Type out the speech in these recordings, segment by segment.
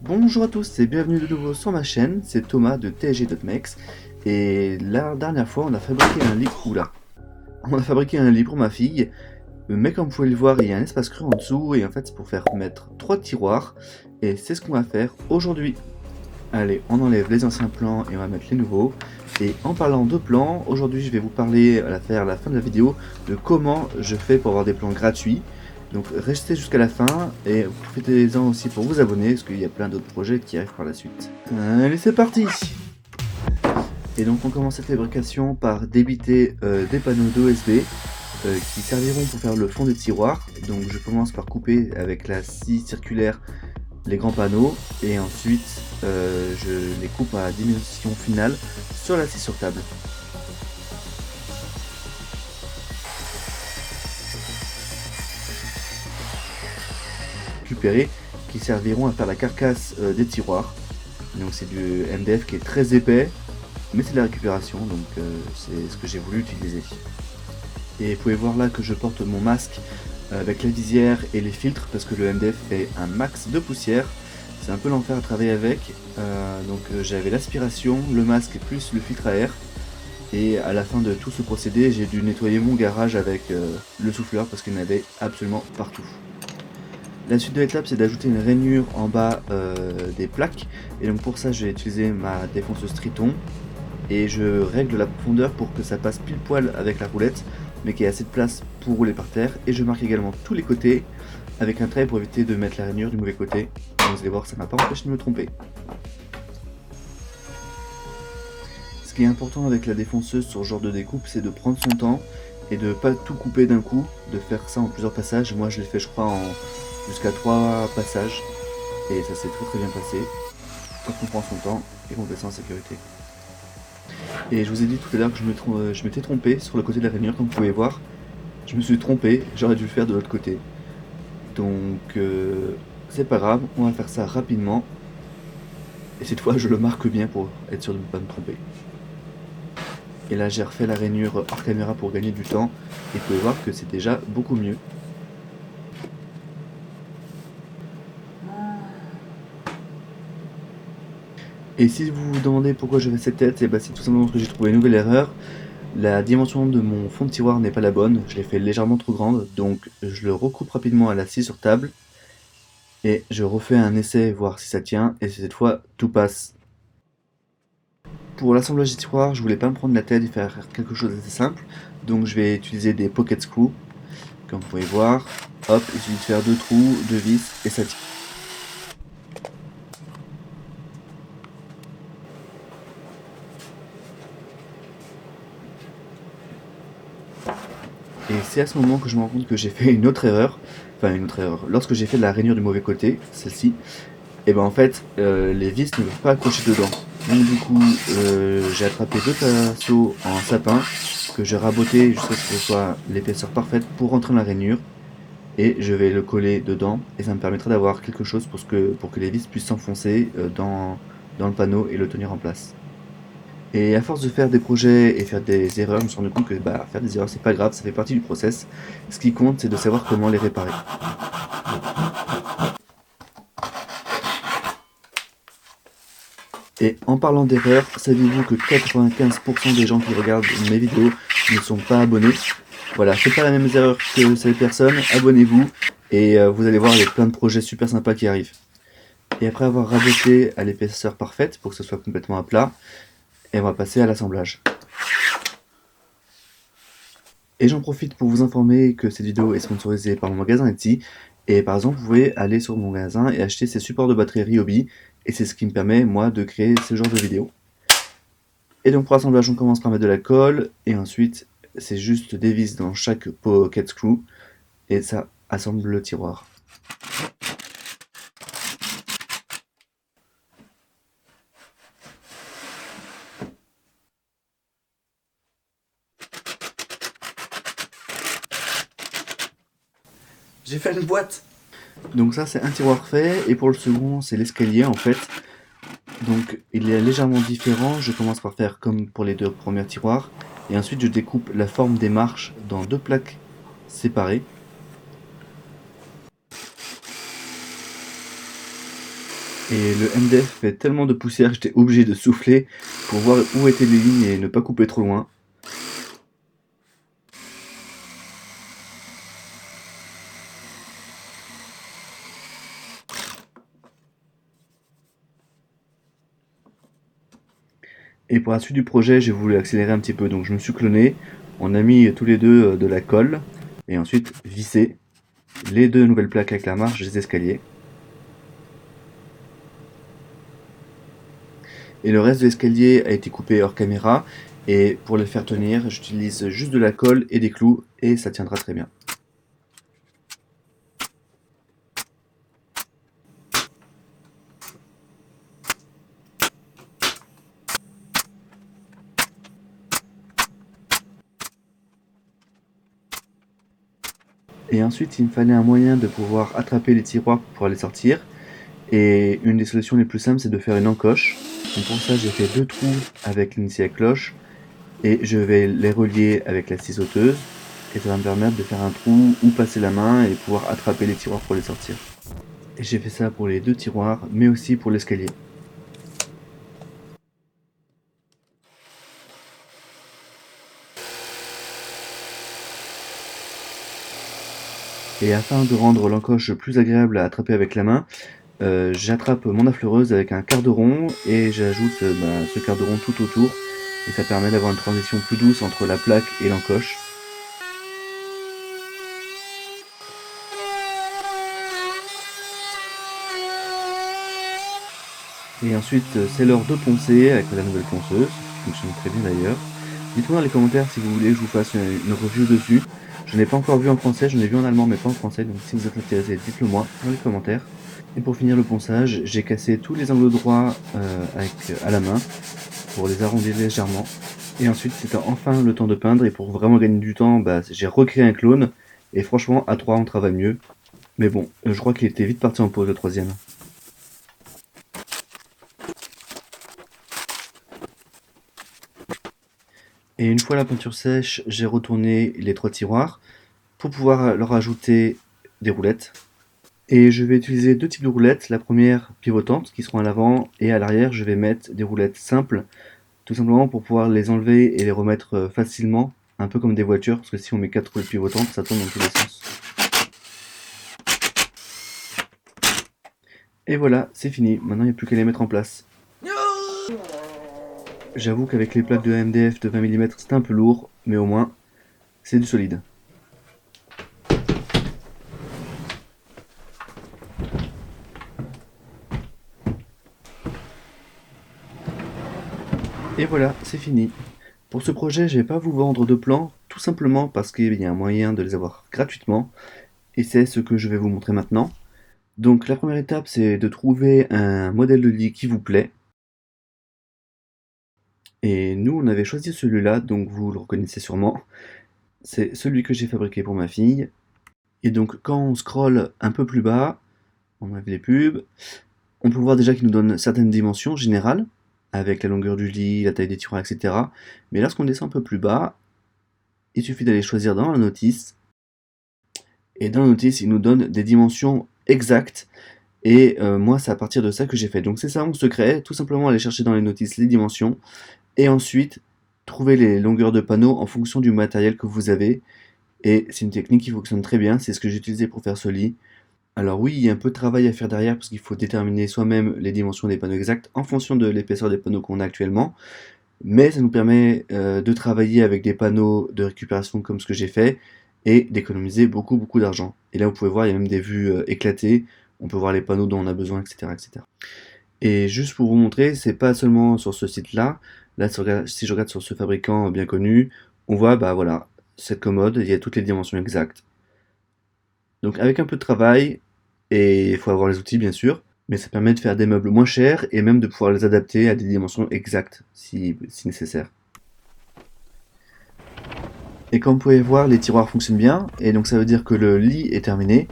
Bonjour à tous et bienvenue de nouveau sur ma chaîne, c'est Thomas de TSG.mex et la dernière fois on a fabriqué un lit, on a fabriqué un lit pour ma fille, mais comme vous pouvez le voir il y a un espace creux en dessous et en fait c'est pour faire mettre 3 tiroirs et c'est ce qu'on va faire aujourd'hui. Allez, on enlève les anciens plans et on va mettre les nouveaux. Et en parlant de plans, aujourd'hui je vais vous parler à la fin de la vidéo de comment je fais pour avoir des plans gratuits. Donc restez jusqu'à la fin et profitez-en aussi pour vous abonner parce qu'il y a plein d'autres projets qui arrivent par la suite. Allez, c'est parti! Et donc on commence cette fabrication par débiter des panneaux d'OSB qui serviront pour faire le fond des tiroirs. Donc je commence par couper avec la scie circulaire les grands panneaux et ensuite je les coupe à dimension finale sur la scie sur table. Récupérés qui serviront à faire la carcasse des tiroirs. Donc c'est du MDF qui est très épais, mais c'est de la récupération, donc c'est ce que j'ai voulu utiliser. Et vous pouvez voir là que je porte mon masque avec la visière et les filtres parce que le MDF fait un max de poussière. C'est un peu l'enfer à travailler avec. J'avais l'aspiration, le masque et plus le filtre à air. Et à la fin de tout ce procédé, j'ai dû nettoyer mon garage avec le souffleur parce qu'il y en avait absolument partout. La suite de l'étape, c'est d'ajouter une rainure en bas des plaques. Et donc pour ça, je vais utiliser ma défonceuse Triton. Et je règle la profondeur pour que ça passe pile poil avec la roulette, mais qu'il y ait assez de place pour rouler par terre. Et je marque également tous les côtés avec un trait pour éviter de mettre la rainure du mauvais côté. Vous allez voir que ça m'a pas empêché de me tromper. Ce qui est important avec la défonceuse sur ce genre de découpe, c'est de prendre son temps et de pas tout couper d'un coup, de faire ça en plusieurs passages. Moi je l'ai fait je crois en jusqu'à 3 passages et ça s'est très bien passé. Quand on prend son temps et qu'on fait ça en sécurité. Et je vous ai dit tout à l'heure que je m'étais trompé sur le côté de la rainure, comme vous pouvez voir. Je me suis trompé, j'aurais dû le faire de l'autre côté. Donc c'est pas grave, on va faire ça rapidement. Et cette fois je le marque bien pour être sûr de ne pas me tromper. Et là j'ai refait la rainure hors caméra pour gagner du temps. Et vous pouvez voir que c'est déjà beaucoup mieux. Et si vous vous demandez pourquoi je fais cette tête, c'est tout simplement parce que j'ai trouvé une nouvelle erreur. La dimension de mon fond de tiroir n'est pas la bonne, je l'ai fait légèrement trop grande, donc je le recoupe rapidement à la scie sur table. Et je refais un essai, voir si ça tient, et cette fois tout passe. Pour l'assemblage des tiroirs, je voulais pas me prendre la tête et faire quelque chose d'assez simple, donc je vais utiliser des pocket screws, comme vous pouvez voir. Hop, il suffit de faire 2 trous, 2 vis, et ça tient. Et c'est à ce moment que je me rends compte que j'ai fait une autre erreur. Enfin, une autre erreur. Lorsque j'ai fait la rainure du mauvais côté, celle-ci, et ben en fait, les vis ne peuvent pas accrocher dedans. Donc du coup, j'ai attrapé 2 pinceaux en sapin que j'ai raboté jusqu'à ce que ce soit l'épaisseur parfaite pour rentrer dans la rainure. Et je vais le coller dedans et ça me permettra d'avoir quelque chose pour que les vis puissent s'enfoncer dans le panneau et le tenir en place. Et à force de faire des projets et faire des erreurs, je me suis rendu compte que faire des erreurs c'est pas grave, ça fait partie du process. Ce qui compte c'est de savoir comment les réparer. Et en parlant d'erreurs, saviez-vous que 95% des gens qui regardent mes vidéos ne sont pas abonnés? Voilà, faites pas la même erreur que ces personnes, abonnez-vous et vous allez voir il y a plein de projets super sympas qui arrivent. Et après avoir raboté à l'épaisseur parfaite pour que ce soit complètement à plat, et on va passer à l'assemblage. Et j'en profite pour vous informer que cette vidéo est sponsorisée par mon magasin Etsy. Et par exemple, vous pouvez aller sur mon magasin et acheter ces supports de batterie Ryobi. Et c'est ce qui me permet, moi, de créer ce genre de vidéos. Et donc pour l'assemblage, on commence par mettre de la colle. Et ensuite, c'est juste des vis dans chaque pocket screw. Et ça assemble le tiroir. J'ai fait une boîte! Donc ça c'est un tiroir fait, et pour le second c'est l'escalier en fait. Donc il est légèrement différent, je commence par faire comme pour les 2 premiers tiroirs, et ensuite je découpe la forme des marches dans 2 plaques séparées. Et le MDF fait tellement de poussière que j'étais obligé de souffler pour voir où étaient les lignes et ne pas couper trop loin. Et pour la suite du projet, j'ai voulu accélérer un petit peu, donc je me suis cloné. On a mis tous les deux de la colle et ensuite vissé les deux nouvelles plaques avec la marche des escaliers. Et le reste de l'escalier a été coupé hors caméra. Et pour le faire tenir, j'utilise juste de la colle et des clous et ça tiendra très bien. Et ensuite, il me fallait un moyen de pouvoir attraper les tiroirs pour pouvoir les sortir. Et une des solutions les plus simples, c'est de faire une encoche. Donc pour ça, j'ai fait deux trous avec l'initié à cloche. Et je vais les relier avec la scie sauteuse. Et ça va me permettre de faire un trou où passer la main et pouvoir attraper les tiroirs pour les sortir. Et j'ai fait ça pour les deux tiroirs, mais aussi pour l'escalier. Et afin de rendre l'encoche plus agréable à attraper avec la main, j'attrape mon affleureuse avec un quart de rond et j'ajoute ce quart de rond tout autour. Et ça permet d'avoir une transition plus douce entre la plaque et l'encoche. Et ensuite, c'est l'heure de poncer avec la nouvelle ponceuse, qui fonctionne très bien d'ailleurs. Dites-moi dans les commentaires si vous voulez que je vous fasse une review dessus. Je n'ai pas encore vu en français, j'en ai vu en allemand mais pas en français, donc si vous êtes intéressé, dites-le moi dans les commentaires. Et pour finir le ponçage, j'ai cassé tous les angles droits à la main pour les arrondir légèrement. Et ensuite, c'était enfin le temps de peindre, et pour vraiment gagner du temps, j'ai recréé un clone, et franchement, à 3 on travaille mieux. Mais bon, je crois qu'il était vite parti en pause le troisième. Et une fois la peinture sèche, j'ai retourné les 3 tiroirs pour pouvoir leur ajouter des roulettes. Et je vais utiliser deux types de roulettes. La première pivotantes qui seront à l'avant, et à l'arrière je vais mettre des roulettes simples, tout simplement pour pouvoir les enlever et les remettre facilement, un peu comme des voitures, parce que si on met 4 roulettes pivotantes, ça tourne dans tous les sens. Et voilà, c'est fini, maintenant il n'y a plus qu'à les mettre en place. J'avoue qu'avec les plaques de MDF de 20 mm c'est un peu lourd, mais au moins c'est du solide. Et voilà, c'est fini. Pour ce projet, je vais pas vous vendre de plans, tout simplement parce qu'il y a un moyen de les avoir gratuitement, et c'est ce que je vais vous montrer maintenant. Donc la première étape, c'est de trouver un modèle de lit qui vous plaît. Et nous, on avait choisi celui-là, donc vous le reconnaissez sûrement. C'est celui que j'ai fabriqué pour ma fille. Et donc quand on scrolle un peu plus bas, on enlève les pubs, on peut voir déjà qu'il nous donne certaines dimensions générales, avec la longueur du lit, la taille des tiroirs, etc. Mais lorsqu'on descend un peu plus bas, il suffit d'aller choisir dans la notice. Et dans la notice, il nous donne des dimensions exactes. Et moi, c'est à partir de ça que j'ai fait. Donc c'est ça mon secret, tout simplement aller chercher dans les notices les dimensions. Et ensuite, trouver les longueurs de panneaux en fonction du matériel que vous avez. Et c'est une technique qui fonctionne très bien, c'est ce que j'ai utilisé pour faire ce lit. Alors oui, il y a un peu de travail à faire derrière parce qu'il faut déterminer soi-même les dimensions des panneaux exacts en fonction de l'épaisseur des panneaux qu'on a actuellement. Mais ça nous permet de travailler avec des panneaux de récupération comme ce que j'ai fait et d'économiser beaucoup d'argent. Et là vous pouvez voir, il y a même des vues éclatées, on peut voir les panneaux dont on a besoin, etc. etc. Et juste pour vous montrer, c'est pas seulement sur ce site-là. Là, si je regarde sur ce fabricant bien connu, on voit, voilà, cette commode, il y a toutes les dimensions exactes. Donc avec un peu de travail, et il faut avoir les outils bien sûr, mais ça permet de faire des meubles moins chers et même de pouvoir les adapter à des dimensions exactes si nécessaire. Et comme vous pouvez voir, les tiroirs fonctionnent bien, et donc ça veut dire que le lit est terminé.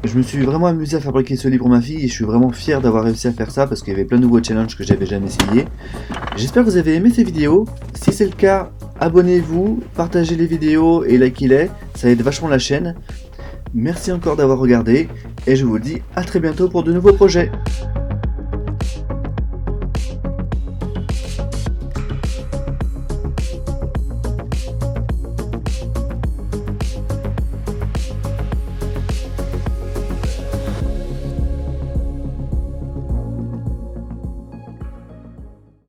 Je me suis vraiment amusé à fabriquer ce lit pour ma fille et je suis vraiment fier d'avoir réussi à faire ça parce qu'il y avait plein de nouveaux challenges que j'avais jamais essayé. J'espère que vous avez aimé ces vidéos. Si c'est le cas, abonnez-vous, partagez les vidéos et likez-les, ça aide vachement la chaîne. Merci encore d'avoir regardé et je vous dis à très bientôt pour de nouveaux projets.